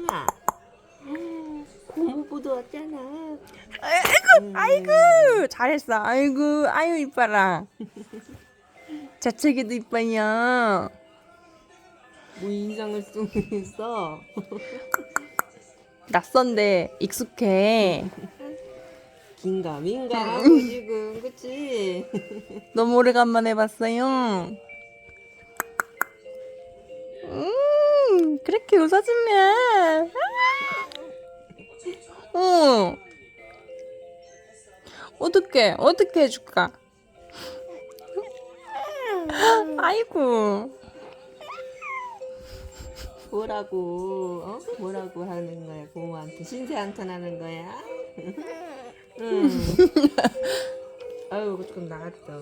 왔잖아. 고모부도 왔잖아. 아이고 잘했어. 아이고 아유 이뻐라. 자책이도 이뻐요. 뭐 인상을 쓰고 있어. 낯선데 익숙해. 긴가민가 하고 지금 그치? 너무 오래간만에 봤어요. 그렇게 웃어주면. 어떻게 해줄까? 아이고. 뭐라고 뭐라고 하는 거야 고모한테 신세 한탄하는 거야? 응. 아유 조금 나갔어.